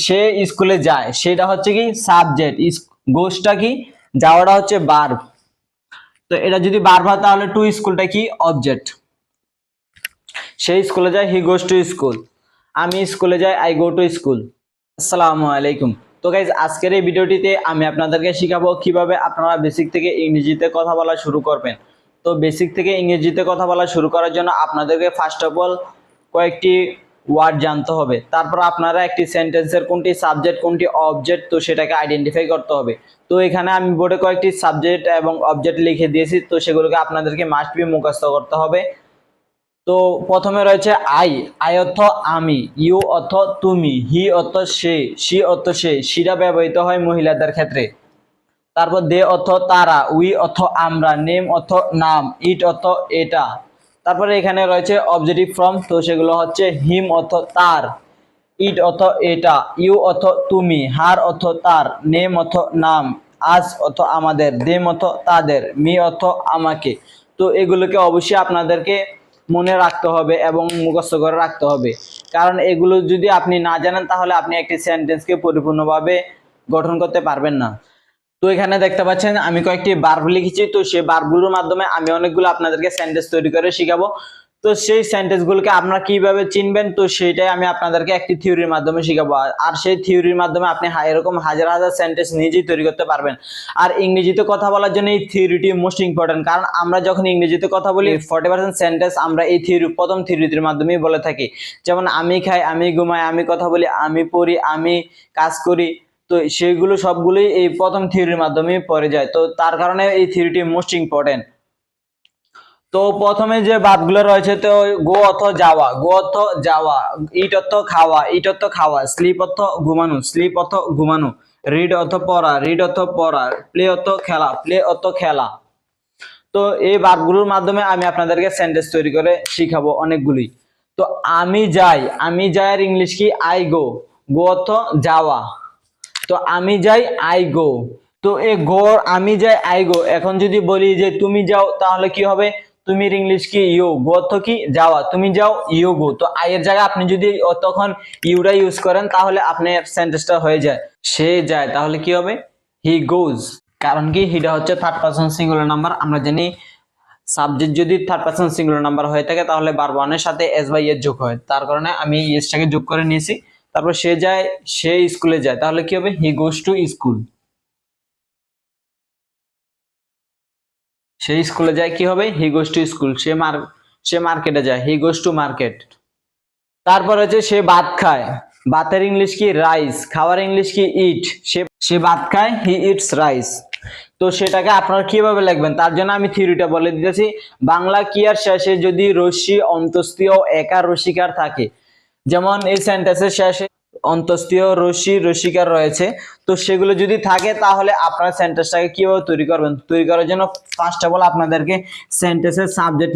সে স্কুলে যায়, সেটা হচ্ছে কি সাবজেক্ট, গোসটা কি যাওয়াটা হচ্ছে ভার্ব। তো এটা যদি ভার্ব হয় তাহলে টু স্কুলটা কি অবজেক্ট। সে স্কুলে যায়, হি গোস টু স্কুল। আমি স্কুলে যাই, আই গো টু স্কুল। আসসালামু আলাইকুম। তো গাইজ আজকের এই ভিডিওটিতে আমি আপনাদেরকে শিখাবো কিভাবে আপনারা বেসিক থেকে ইংরেজিতে কথা বলা শুরু করবেন। তো বেসিক থেকে ইংরেজিতে কথা বলা শুরু করার জন্য আপনাদেরকে ফার্স্ট অফ অল কয়েকটি ওয়ার্ড জানতে হবে। তারপর আপনারা একটি সেন্টেন্সের কোনটি সাবজেক্ট কোনটি অবজেক্ট তো সেটাকে আইডেন্টিফাই করতে হবে। তো এখানে আমি বোর্ডে কয়েকটি সাবজেক্ট এবং অবজেক্ট লিখে দিয়েছি, তো সেগুলোকে আপনাদেরকে মাস্ট বি মুখস্থ করতে হবে। তো প্রথমে রয়েছে আই, আই অর্থ আমি, ইউ অর্থ তুমি, হি অর্থ সে, সি অর্থ সে, সিরা ব্যবহৃত হয় মহিলাদের ক্ষেত্রে। তারপর দে অর্থ তারা, উই অর্থ আমরা, নেম অর্থ নাম, ইট অর্থ এটা। তারপরে এখানে রয়েছে অবজেক্টিভ ফর্ম, তো সেগুলো হচ্ছে হিম অর্থ তার, ইট অর্থ এটা, ইউ অর্থ তুমি, হার অর্থ তার, নেম অর্থ নাম, আজ অর্থ আমাদের, দেম অর্থ তাদের, মি অর্থ আমাকে। তো এগুলোকে অবশ্যই আপনাদেরকে মনে রাখতে হবে এবং মুখস্থ করে রাখতে হবে, কারণ এগুলো যদি আপনি না জানেন তাহলে আপনি একটি সেন্টেন্সকে পরিপূর্ণভাবে গঠন করতে পারবেন না। তো এখানে দেখতে পাচ্ছেন আমি কয়েকটি ভার্ব লিখেছি, তো সেই ভার্বগুলোর মাধ্যমে আমি অনেকগুলো আপনাদেরকে সেন্টেন্স তৈরি করে শিখাবো। তো সেই সেন্টেন্সগুলোকে আপনারা কিভাবে চিনবেন তো সেটাই আমি আপনাদেরকে একটি থিওরির মাধ্যমে শিখাবো, আর সেই থিওরির মাধ্যমে আপনি এরকম হাজার হাজার সেন্টেন্স নিজেই তৈরি করতে পারবেন। আর ইংরেজিতে কথা বলার জন্য এই থিওরিটি মোস্ট ইম্পর্টেন্ট, কারণ আমরা যখন ইংরেজিতে কথা বলি 40% সেন্টেন্স আমরা এই থিওরি প্রথম থিওরিটির মাধ্যমেই বলে থাকি। যেমন আমি খাই, আমি ঘুমাই, আমি কথা বলি, আমি পড়ি, আমি কাজ করি, তো সেগুলো সবগুলোই এই প্রথম থিওরির মাধ্যমে পড়ে যায়। তো তার কারণে এই থিওরিটি মোস্ট ইম্পর্টেন্ট। তো প্রথমে যে ভার্বগুলো রয়েছে, তো গো অর্থ যাওয়া, গো অর্থ যাওয়া, ইট অর্থ খাওয়া, ইট অর্থ খাওয়া, স্লিপ অর্থ ঘুমানো, স্লিপ অর্থ ঘুমানো, রিড অর্থ পড়া, রিড অর্থ পড়া, প্লে অর্থ খেলা, প্লে অর্থ খেলা। তো এই ভার্বগুলোর মাধ্যমে আমি আপনাদেরকে সেন্টেন্স তৈরি করে শিখাবো অনেকগুলি। তো আমি যাই, আমি যাই এর ইংলিশ কি আই গো, গো অর্থ যাওয়া, তো আমি যাই আই গো। তো এই গো আমি যাই আই গো, এখন যদি বলি যে তুমি যাও তাহলে কি হবে, তুমি ইংলিশ কি ইউ, গো অর্থ কি যাওয়া, তুমি যাও ইউ গো। তো আই এর জায়গায় আপনি যদি তখন ইউটা ইউজ করেন তাহলে আপনার সেন্টেন্সটা হয়ে যায় সে যায়, তাহলে কি হবে হি গোজ। কারণ কি হিটা হচ্ছে থার্ড পারসন সিঙ্গুলার নাম্বার, আমরা জানি সাবজেক্ট যদি থার্ড পারসন সিঙ্গুলার নাম্বার হয়ে থাকে তাহলে ভার্ব ওয়ানের সাথে এস বাই এস যোগ হয়, তার কারণে আমি এসটাকে যোগ করে নিয়েছি। তারপর সে যায়, সে স্কুলে যায়, তাহলে কি হবে হি গোস টু স্কুল। সে স্কুলে যায় কি হবে হি গোস টু স্কুল। সে মার্কেটে যায়, হি গোস টু মার্কেট। তারপর হচ্ছে সে ভাত খায়, ভাতের ইংলিশ কি রাইস, খাওয়ার ইংলিশ কি ইট, সে ভাত খায়, হি ইটস রাইস। তো সেটাকে আপনারা কিভাবে লিখবেন তার জন্য আমি থিওরিটা বলে দিতেছি। বাংলা ক্রিয়ার শেষে যদি রস্যি অন্তস্থীয় একার রসিকার থাকে, যেমন এই সেন্টেন্সের শেষে অন্তস্থীয় রস্যি রসিকার রয়েছে, তো সেগুলো যদি থাকে তাহলে আপনারা সেন্টেন্সটাকে কিভাবে তৈরি করবেন, তৈরি করার জন্য ফার্স্ট অফ অল আপনাদেরকে সেন্টেন্সের সাবজেক্ট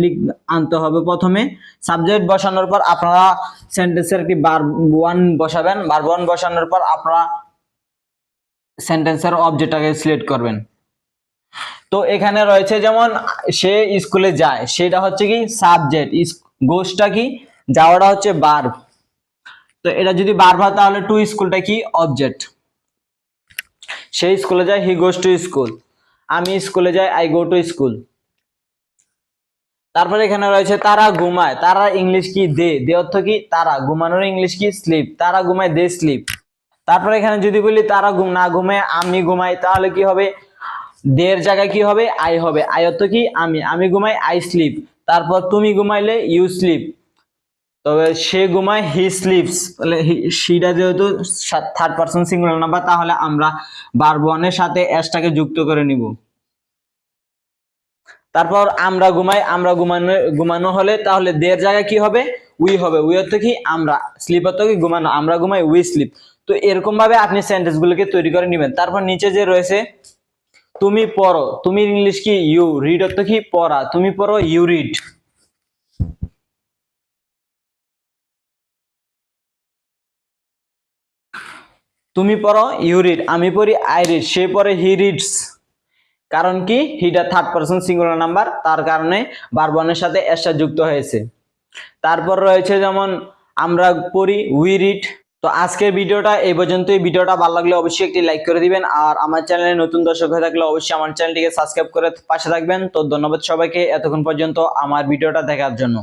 আনতে হবে। প্রথমে সাবজেক্ট বসানোর পর আপনারা সেন্টেন্সের একটি ভার্ব ওয়ান বসাবেন, ভার্ব ওয়ান বসানোর পর আপনারা সেন্টেন্সের অবজেক্টটাকে সিলেক্ট করবেন। তো এখানে রয়েছে যেমন সে স্কুলে যায়, সেটা হচ্ছে কি সাবজেক্ট, গোসটা কি যাওয়াটা হচ্ছে ভার্ব। তো এটা যদি ভার্ব হয় তাহলে টু স্কুলটা কি অবজেক্ট। সে স্কুলে যায়, হি গোস টু স্কুল। আমি স্কুলে যাই, আই গো টু স্কুল। তারপরে এখানে রয়েছে তারা ঘুমায়, তারা ইংলিশ কি দে, দে অর্থ কি তারা, ঘুমানোর ইংলিশ কি স্লিপ, তারা ঘুমায় দে স্লিপ। তারপরে এখানে যদি বলি তারা না ঘুমায় আমি ঘুমাই, তাহলে কি হবে দের জায়গায় কি হবে আই হবে, আই অর্থ কি আমি ঘুমাই আই স্লিপ। তারপর তুমি ঘুমাইলে ইউ স্লিপ, তবে সে ঘুমায় হি স্লিপস, তাহলে সিটা যেহেতু থার্ড পারসন সিঙ্গুলার নাম্বার তাহলে আমরা ভার্ব ওয়ানের সাথে এসটাকে যুক্ত করে নিব। তারপর আমরা ঘুমাই, আমরা ঘুমানো হলে তাহলে দের জায়গায় কি হবে উই হবে, উই অর্থ কি আমরা, স্লিপ অর্থ কি ঘুমানো, আমরা ঘুমাই উই স্লিপ। তো এরকম ভাবে আপনি সেন্টেন্স গুলোকে তৈরি করে নেবেন। তারপর নিচে যে রয়েছে তুমি পড়ো, তুমি ইংলিশ কি ইউ, রিড অর্থ কি পড়া, তুমি পড়ো ইউ রিড। তুমি পড়ো ইউ রিড, আমি পড়ি আই রিড, সে পড়ে হি রিডস। কারণ কি হিটা থার্ড পারসন সিঙ্গুলার নাম্বার, তার কারণে ভার্ব ওয়ানের সাথে এসটা যুক্ত হয়েছে। তারপর রয়েছে যেমন আমরা পড়ি উই রিড, তো আজকের ভিডিওটা এই পর্যন্তই। ভিডিওটা ভালো লাগলে অবশ্যই একটি লাইক করে দিবেন, আর আমার চ্যানেলে নতুন দর্শক হয়ে থাকলে অবশ্যই আমার চ্যানেলটিকে সাবস্ক্রাইব করে পাশে থাকবেন। তো ধন্যবাদ সবাইকে এতক্ষণ পর্যন্ত আমার ভিডিওটা দেখার জন্য।